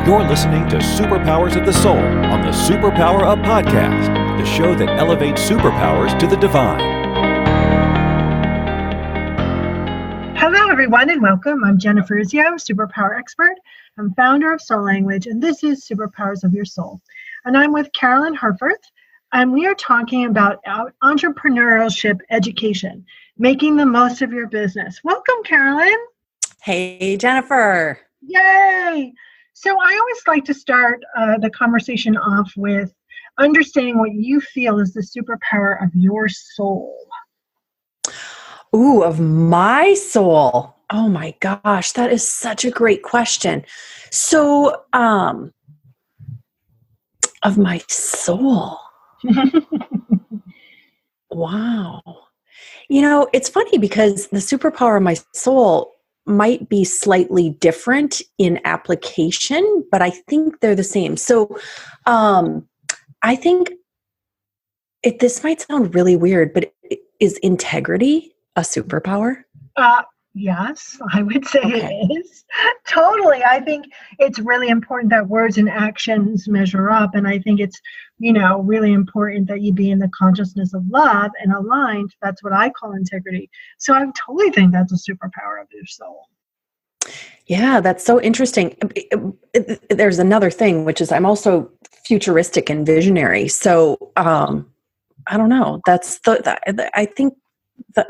You're listening to Superpowers of the Soul on the Superpower Up Podcast, the show that elevates superpowers to the divine. Hello, everyone, and welcome. I'm Jennifer Urezzio, superpower expert. I'm founder of Soul Language, and this is Superpowers of Your Soul. And I'm with Carolyn Herfuth, and we are talking about entrepreneurship education, making the most of your business. Welcome, Carolyn. Hey, Jennifer. Yay! So I always like to start the conversation off with understanding what you feel is the superpower of your soul. Ooh, of my soul. Oh my gosh, that is such a great question. So, of my soul. Wow. You know, it's funny because the superpower of my soul might be slightly different in application, but I think they're the same. So, I think this might sound really weird, but is integrity a superpower? Yes, I would say It is. Totally. I think it's really important that words and actions measure up. And I think it's, really important that you be in the consciousness of love and aligned. That's what I call integrity. So I totally think that's a superpower of your soul. Yeah, that's so interesting. There's another thing, which is I'm also futuristic and visionary. So I don't know. I think can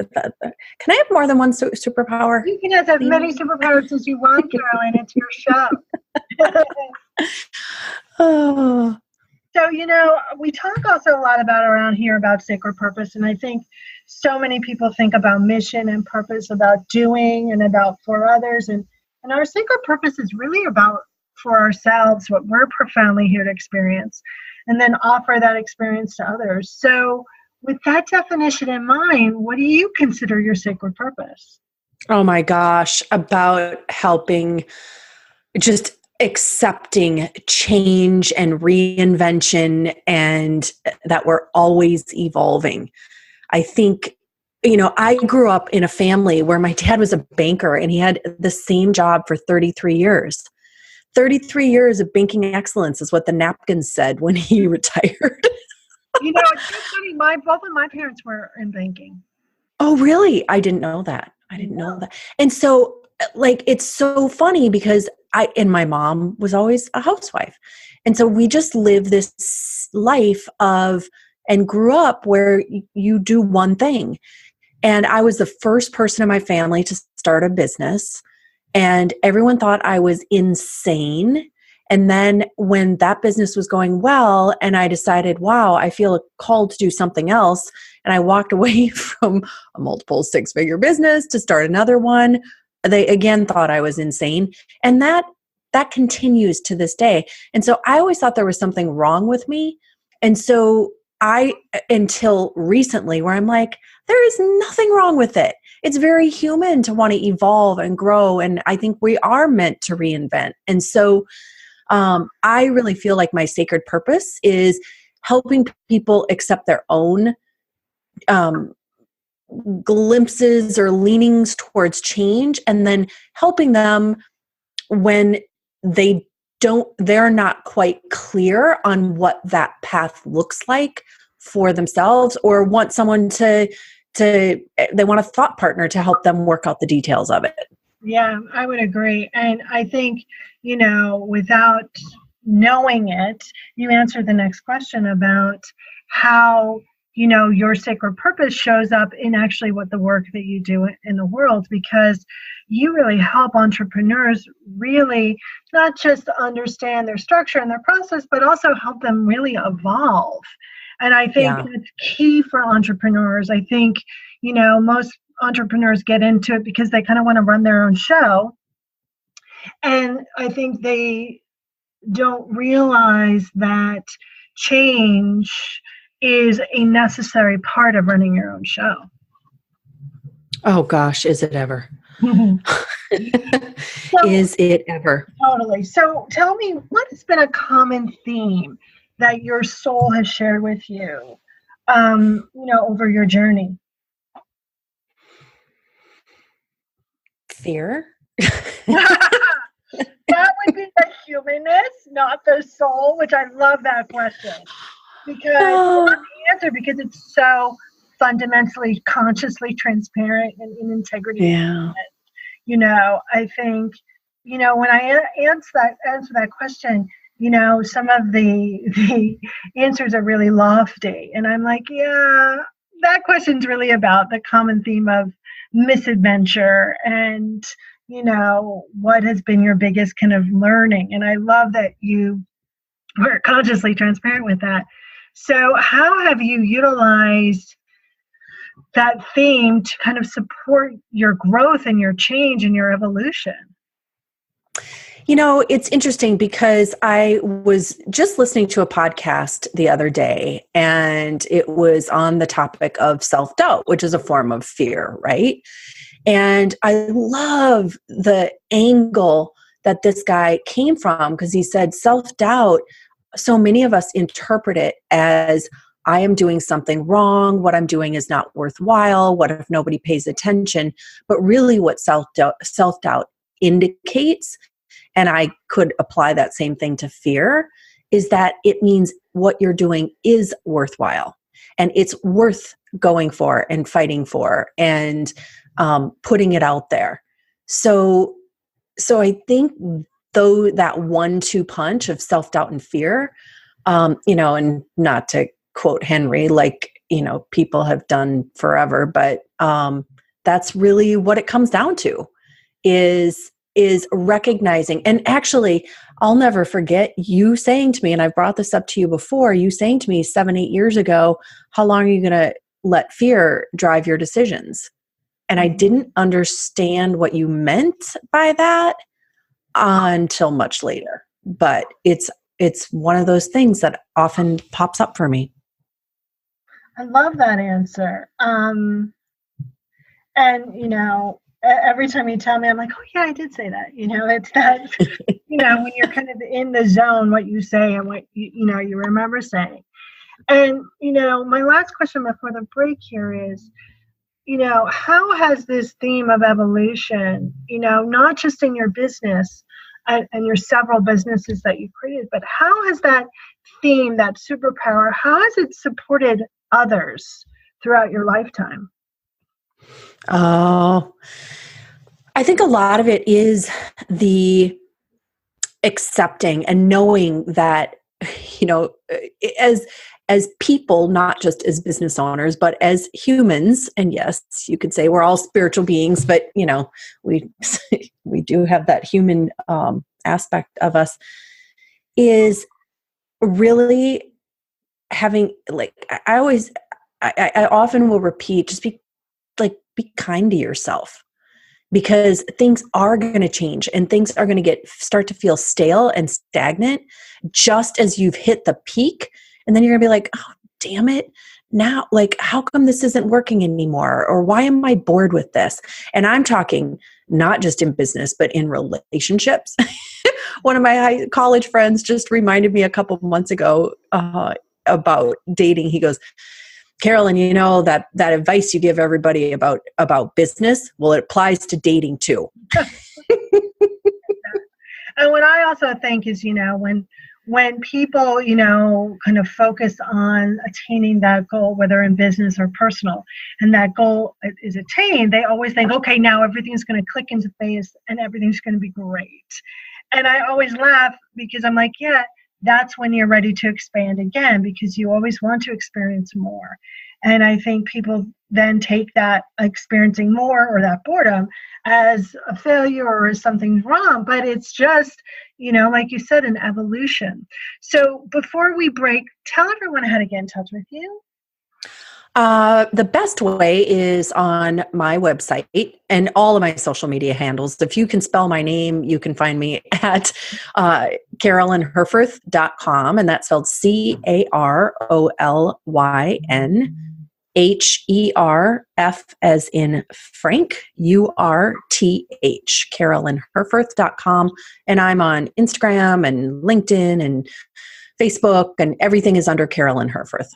I have more than one superpower? You can have as many superpowers as you want, Carolyn. It's your show. Oh. So, we talk also a lot around here about sacred purpose. And I think so many people think about mission and purpose, about doing and about for others. And our sacred purpose is really about for ourselves, what we're profoundly here to experience, and then offer that experience to others. So with that definition in mind, what do you consider your sacred purpose? Oh my gosh, about helping, just accepting change and reinvention, and that we're always evolving. I think, I grew up in a family where my dad was a banker and he had the same job for 33 years. 33 years of banking excellence is what the napkins said when he retired. It's so funny. Both of my parents were in banking. Oh, really? I didn't know that. And so, it's so funny because my mom was always a housewife. And so we just lived this life and grew up where you do one thing. And I was the first person in my family to start a business. And everyone thought I was insane. And then when that business was going well, and I decided, wow, I feel called to do something else. And I walked away from a multiple six-figure business to start another one. They again thought I was insane. And that continues to this day. And so I always thought there was something wrong with me. And so until recently, where I'm like, there is nothing wrong with it. It's very human to want to evolve and grow. And I think we are meant to reinvent. And so I really feel like my sacred purpose is helping people accept their own glimpses or leanings towards change, and then helping them when they're not quite clear on what that path looks like for themselves, or want someone they want a thought partner to help them work out the details of it. Yeah, I would agree. And I think, without knowing it, you answered the next question about how, your sacred purpose shows up in actually what the work that you do in the world, because you really help entrepreneurs really not just understand their structure and their process, but also help them really evolve. And I think that's key for entrepreneurs. I think, most entrepreneurs get into it because they kind of want to run their own show. And I think they don't realize that change is a necessary part of running your own show. Oh gosh, is it ever? Is it ever? Totally. So tell me, what has been a common theme that your soul has shared with you, over your journey? Fear. That would be the humanness. not the soul? Which I love that question because the answer, because it's so fundamentally, consciously transparent and in integrity. Yeah. I think, when I answer that question, some of the answers are really lofty, and I'm like, yeah, that question's really about the common theme of misadventure and what has been your biggest kind of learning. And I love that you were consciously transparent with that. So how have you utilized that theme to kind of support your growth and your change and your evolution? It's interesting because I was just listening to a podcast the other day, and it was on the topic of self-doubt, which is a form of fear, right? And I love the angle that this guy came from, because he said self-doubt, so many of us interpret it as, I am doing something wrong, what I'm doing is not worthwhile, what if nobody pays attention? But really what self-doubt indicates, and I could apply that same thing to fear, is that it means what you're doing is worthwhile and it's worth going for and fighting for and putting it out there. So I think though that 1-2 punch of self-doubt and fear, and not to quote Henry, people have done forever, but that's really what it comes down to is recognizing. And actually, I'll never forget you saying to me, and I've brought this up to you before, you saying to me 7-8 years ago, how long are you going to let fear drive your decisions? And I didn't understand what you meant by that until much later. But it's one of those things that often pops up for me. I love that answer. Every time you tell me, I'm like, oh yeah, I did say that. It's that, when you're kind of in the zone, what you say and what you remember saying. And, my last question before the break here is, how has this theme of evolution, not just in your business and your several businesses that you created, but how has that theme, that superpower, how has it supported others throughout your lifetime? Oh, I think a lot of it is the accepting and knowing that, as people, not just as business owners, but as humans, and yes, you could say we're all spiritual beings, but we do have that human aspect of us, is really having, I often will repeat, just be kind to yourself, because things are going to change and things are going to start to feel stale and stagnant just as you've hit the peak. And then you're going to be like, oh, damn it. Now, how come this isn't working anymore? Or why am I bored with this? And I'm talking not just in business, but in relationships. One of my college friends just reminded me a couple of months ago about dating. He goes, Carolyn, that advice you give everybody about business, well, it applies to dating too. And what I also think is, when people, kind of focus on attaining that goal, whether in business or personal, and that goal is attained, they always think, okay, now everything's going to click into place and everything's going to be great. And I always laugh because I'm like, yeah, that's when you're ready to expand again, because you always want to experience more. And I think people then take that experiencing more or that boredom as a failure or as something wrong. But it's just, like you said, an evolution. So before we break, tell everyone how to get in touch with you. The best way is on my website and all of my social media handles. If you can spell my name, you can find me at carolynherfuth.com, and that's spelled CarolynHerf as in Frank, URTH, carolynherfuth.com. And I'm on Instagram and LinkedIn and Facebook, and everything is under Carolyn Herfuth.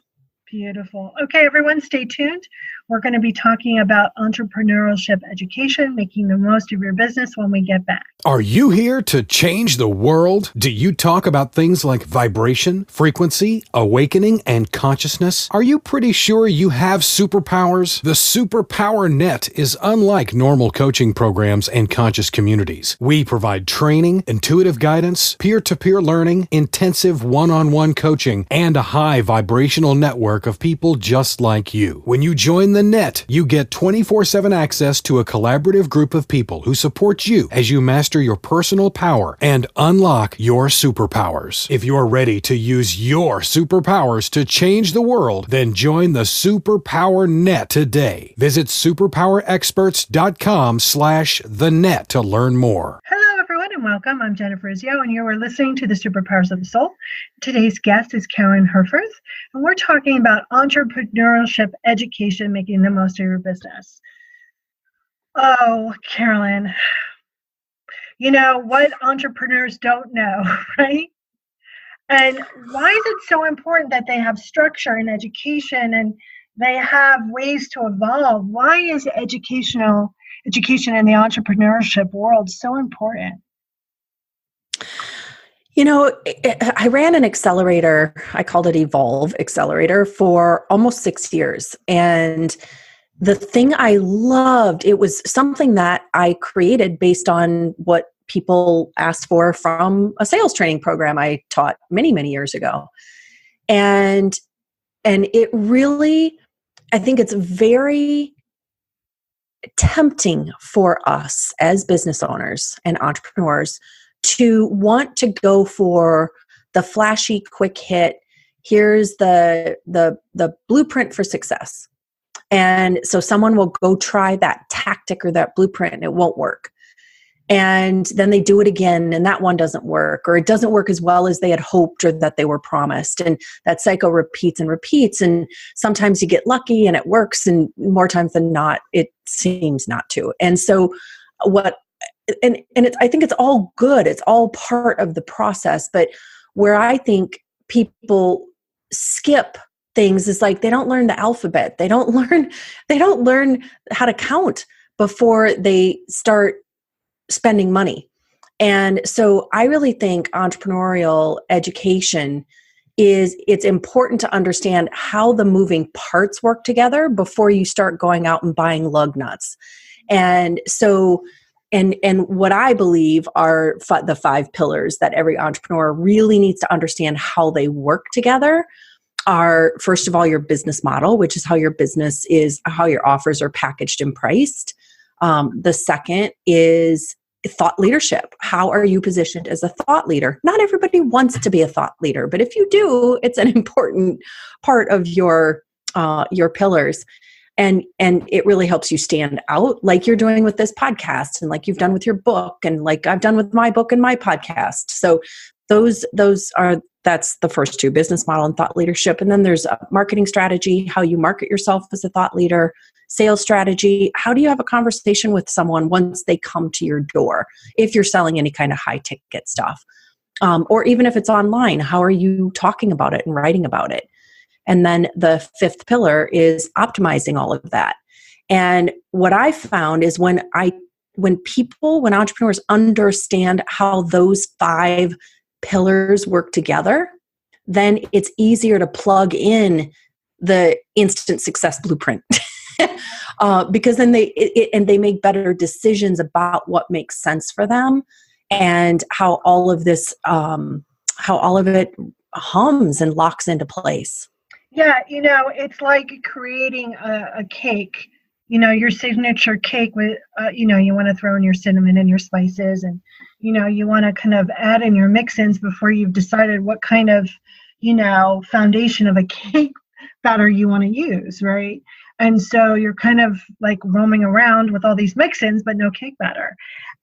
Beautiful. Okay, everyone, stay tuned. We're going to be talking about entrepreneurship education, making the most of your business when we get back. Are you here to change the world? Do you talk about things like vibration, frequency, awakening, and consciousness? Are you pretty sure you have superpowers? The Superpower Net is unlike normal coaching programs and conscious communities. We provide training, intuitive guidance, peer-to-peer learning, intensive one-on-one coaching, and a high vibrational network of people just like you. When you join the net, you get 24/7 access to a collaborative group of people who support you as you master your personal power and unlock your superpowers. If you're ready to use your superpowers to change the world, then join the Superpower Net today. Visit superpowerexperts.com/the net to learn more. Hello, everyone, and welcome. I'm Jennifer Urezzio, and you are listening to the Superpowers of the Soul. Today's guest is Carolyn Herfuth, and we're talking about entrepreneurship education, making the most of your business. Oh, Carolyn, you know what entrepreneurs don't know, right? And why is it so important that they have structure and education and they have ways to evolve? Why is education in the entrepreneurship world so important? You know, I ran an accelerator, I called it Evolve Accelerator, for almost 6 years. And the thing I loved, it was something that I created based on what people asked for from a sales training program I taught many, many years ago. And it really, I think it's very tempting for us as business owners and entrepreneurs to want to go for the flashy, quick hit. Here's the blueprint for success. And so someone will go try that tactic or that blueprint and it won't work. And then they do it again and that one doesn't work, or it doesn't work as well as they had hoped or that they were promised. And that cycle repeats and repeats. And sometimes you get lucky and it works, and more times than not, it seems not to. And so I think it's all good. It's all part of the process. But where I think people skip things is like they don't learn the alphabet. They don't learn how to count before they start spending money. And so I really think entrepreneurial education it's important to understand how the moving parts work together before you start going out and buying lug nuts. And so and what I believe are the 5 pillars that every entrepreneur really needs to understand how they work together are, first of all, your business model, which is how your business is, how your offers are packaged and priced. The second is thought leadership. How are you positioned as a thought leader? Not everybody wants to be a thought leader, but if you do, it's an important part of your pillars. And it really helps you stand out, like you're doing with this podcast, and like you've done with your book, and like I've done with my book and my podcast. So that's the first 2, business model and thought leadership. And then there's a marketing strategy, how you market yourself as a thought leader, sales strategy. How do you have a conversation with someone once they come to your door? If you're selling any kind of high ticket stuff, or even if it's online, how are you talking about it and writing about it? And then the 5th pillar is optimizing all of that. And what I found is when entrepreneurs understand how those 5 pillars work together, then it's easier to plug in the instant success blueprint. Because then they make better decisions about what makes sense for them, and how all of it hums and locks into place. Yeah, it's like creating a cake, your signature cake with, you want to throw in your cinnamon and your spices, and, you want to kind of add in your mix-ins before you've decided what kind of, foundation of a cake batter you want to use, right? And so you're kind of like roaming around with all these mix-ins, but no cake batter.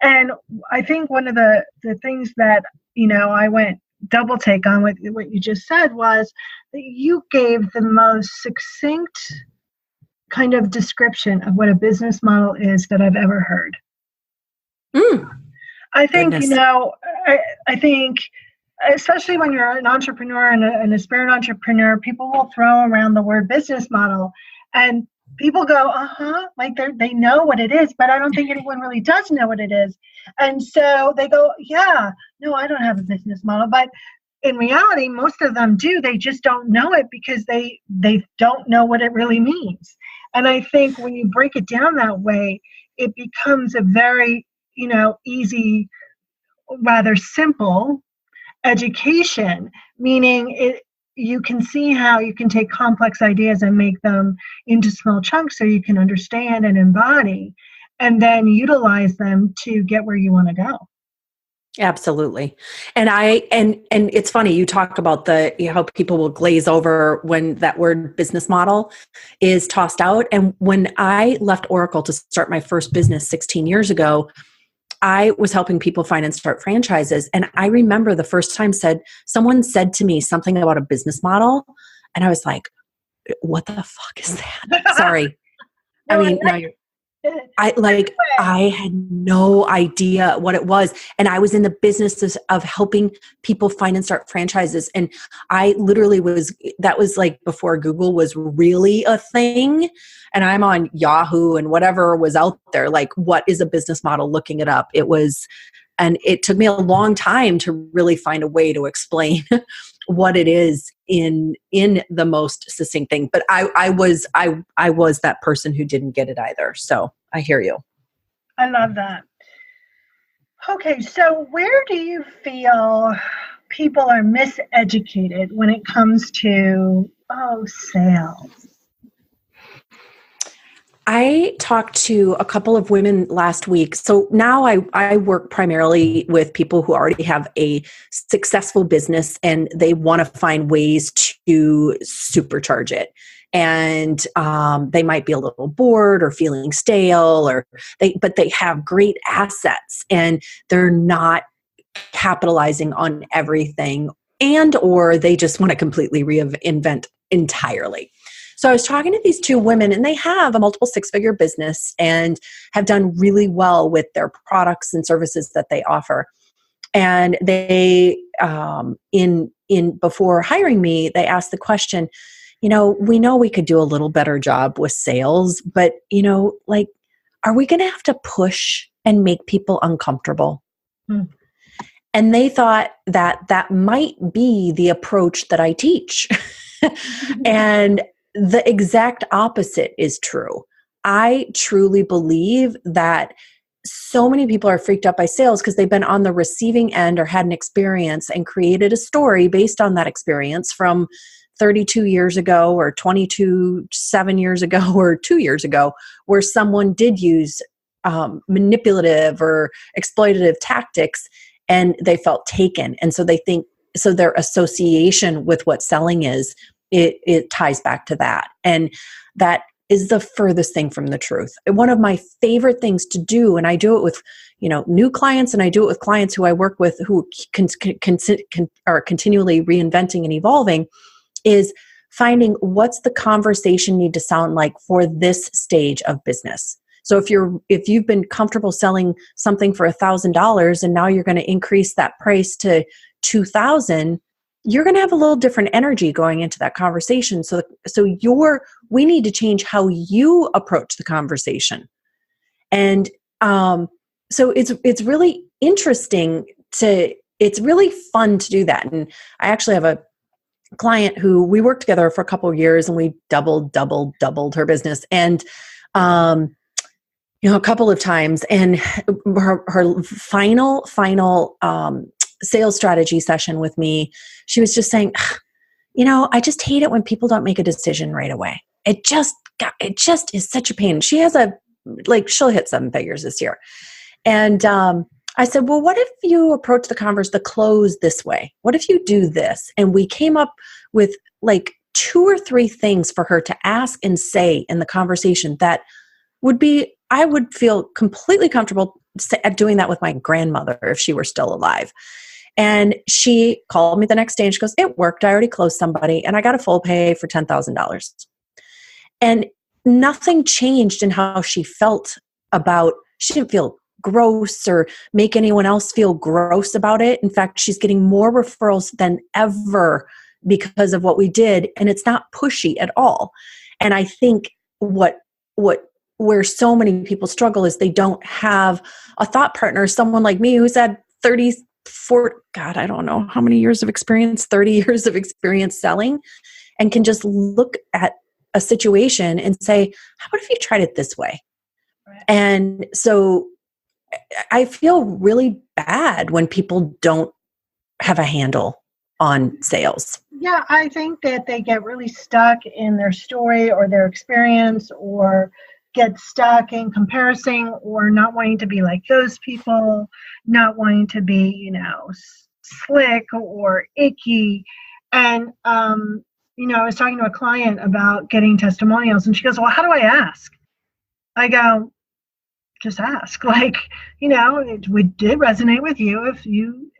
And I think one of the things that, I went double take on what you just said was that you gave the most succinct kind of description of what a business model is that I've ever heard. I think, Goodness. I think especially when you're an entrepreneur and an aspiring entrepreneur, people will throw around the word business model. And people go, like they know what it is, but I don't think anyone really does know what it is. And so they go, yeah, no, I don't have a business model. But in reality, most of them do. They just don't know it because they don't know what it really means. And I think when you break it down that way, it becomes a very, easy, rather simple education, meaning you can see how you can take complex ideas and make them into small chunks so you can understand and embody and then utilize them to get where you want to go. Absolutely. And it's funny, you talk about how people will glaze over when that word business model is tossed out. And when I left Oracle to start my first business 16 years ago, I was helping people find and start franchises. And I remember the first time someone said to me something about a business model. And I was like, what the fuck is that? Sorry. I had no idea what it was. And I was in the business of helping people find and start franchises. And I literally that was like before Google was really a thing. And I'm on Yahoo and whatever was out there, like, what is a business model? Looking it up. And it took me a long time to really find a way to explain what it is in the most succinct thing. But I was that person who didn't get it either. So I hear you. I love that. Okay, so where do you feel people are miseducated when it comes to sales? I talked to a couple of women last week. So now I work primarily with people who already have a successful business and they want to find ways to supercharge it. And they might be a little bored or feeling stale, but they have great assets and they're not capitalizing on everything, or they just want to completely reinvent entirely. So I was talking to these two women and they have a multiple six-figure business and have done really well with their products and services that they offer. And they, before hiring me, they asked the question, we know we could do a little better job with sales, but, are we going to have to push and make people uncomfortable? And they thought that might be the approach that I teach. And the exact opposite is true. I truly believe that so many people are freaked out by sales because they've been on the receiving end or had an experience and created a story based on that experience from 32 years ago or 7 years ago or 2 years ago, where someone did use manipulative or exploitative tactics and they felt taken. And so they think, so their association with what selling is, it ties back to that. And that is the furthest thing from the truth. One of my favorite things to do, and I do it with, new clients, and I do it with clients who I work with who are continually reinventing and evolving, is finding what's the conversation need to sound like for this stage of business. So if you've been comfortable selling something for $1,000 and now you're going to increase that price to $2,000, you're going to have a little different energy going into that conversation. So we need to change how you approach the conversation. And so it's really interesting it's really fun to do that. And I actually have a client who we worked together for a couple of years and we doubled her business. And, a couple of times, and her final sales strategy session with me, she was just saying, I just hate it when people don't make a decision right away. It just is such a pain. She has she'll hit 7 figures this year. And I said, well, what if you approach the close this way? What if you do this? And we came up with 2 or 3 things for her to ask and say in the conversation that I would feel completely comfortable doing that with my grandmother if she were still alive. And she called me the next day and she goes, it worked. I already closed somebody and I got a full pay for $10,000. And nothing changed in how she felt she didn't feel gross or make anyone else feel gross about it. In fact, she's getting more referrals than ever because of what we did. And it's not pushy at all. And I think what where so many people struggle is they don't have a thought partner, someone like me who's had 34, God, I don't know how many years of experience, 30 years of experience selling, and can just look at a situation and say, how about if you tried it this way? Right. And so I feel really bad when people don't have a handle on sales. Yeah, I think that they get really stuck in their story or their experience, or get stuck in comparison, or not wanting to be like those people, not wanting to be, slick or icky. And, I was talking to a client about getting testimonials, and she goes, well, how do I ask? I go, just ask. It did resonate with you. If you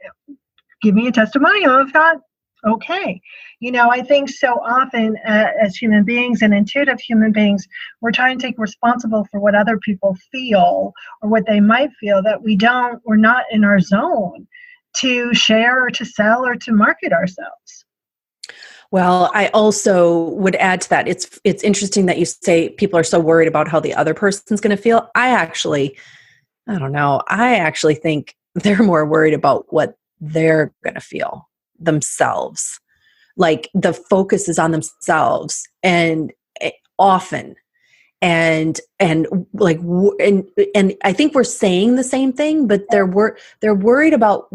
give me a testimonial, if not, okay. I think so often as human beings and intuitive human beings, we're trying to take responsible for what other people feel or what they might feel, that we're not in our zone to share or to sell or to market ourselves. Well, I also would add to that. It's interesting that you say people are so worried about how the other person's going to feel. I don't know. I actually think they're more worried about what they're going to feel themselves. Like the focus is on themselves, and often, and I think we're saying the same thing, but they're worried about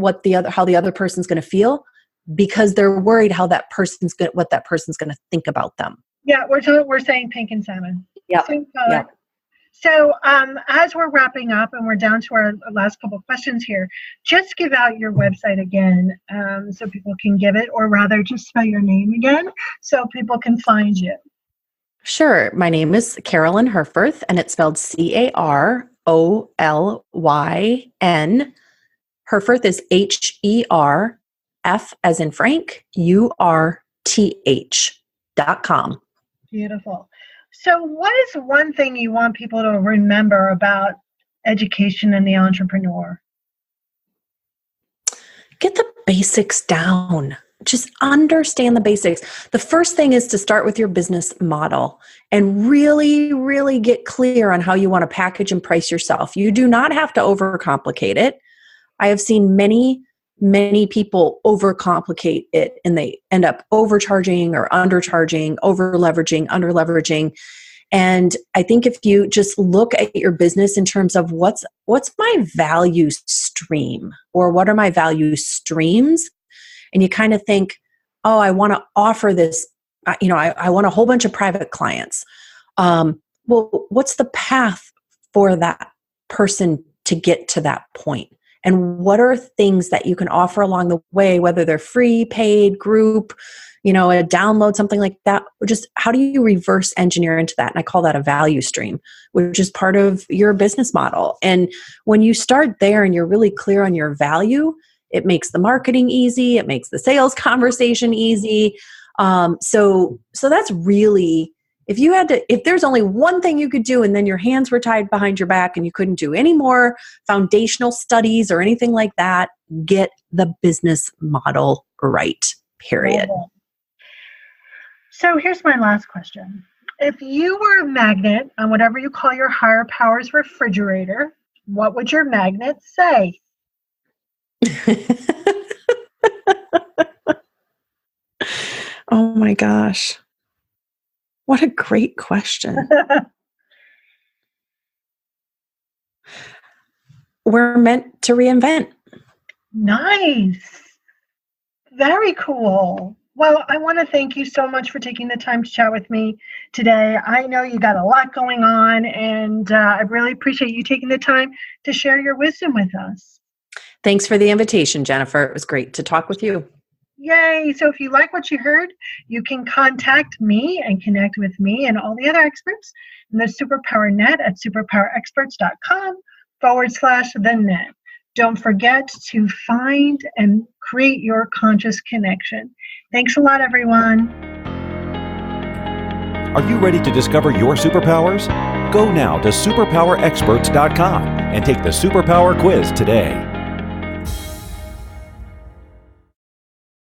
how the other person's going to feel, because they're worried what that person's going to think about them. Yeah, we're saying pink and salmon. Yeah. Yep. So as we're wrapping up and we're down to our last couple of questions here, just give out your website again so people can give it, or rather just spell your name again so people can find you. Sure. My name is Carolyn Herfuth, and it's spelled Carolyn. Herfuth is HERF as in Frank, URTH.com. Beautiful. So what is one thing you want people to remember about education and the entrepreneur? Get the basics down. Just understand the basics. The first thing is to start with your business model and really, really get clear on how you want to package and price yourself. You do not have to overcomplicate it. I have seen many people overcomplicate it, and they end up overcharging or undercharging, over-leveraging, under-leveraging. And I think if you just look at your business in terms of what's my value stream, or what are my value streams, and you kind of think, oh, I want to offer this, I want a whole bunch of private clients. Well, what's the path for that person to get to that point? And what are things that you can offer along the way, whether they're free, paid, group, a download, something like that? Just how do you reverse engineer into that? And I call that a value stream, which is part of your business model. And when you start there and you're really clear on your value, it makes the marketing easy. It makes the sales conversation easy. So that's really, if there's only one thing you could do and then your hands were tied behind your back and you couldn't do any more foundational studies or anything like that, get the business model right, period. So here's my last question. If you were a magnet on whatever you call your higher powers refrigerator, what would your magnet say? Oh my gosh. What a great question. We're meant to reinvent. Nice. Very cool. Well, I want to thank you so much for taking the time to chat with me today. I know you got a lot going on, and I really appreciate you taking the time to share your wisdom with us. Thanks for the invitation, Jennifer. It was great to talk with you. Yay. So if you like what you heard, you can contact me and connect with me and all the other experts in the Superpower Net at superpowerexperts.com/the-net. Don't forget to find and create your conscious connection. Thanks a lot, everyone. Are you ready to discover your superpowers? Go now to superpowerexperts.com and take the Superpower Quiz today.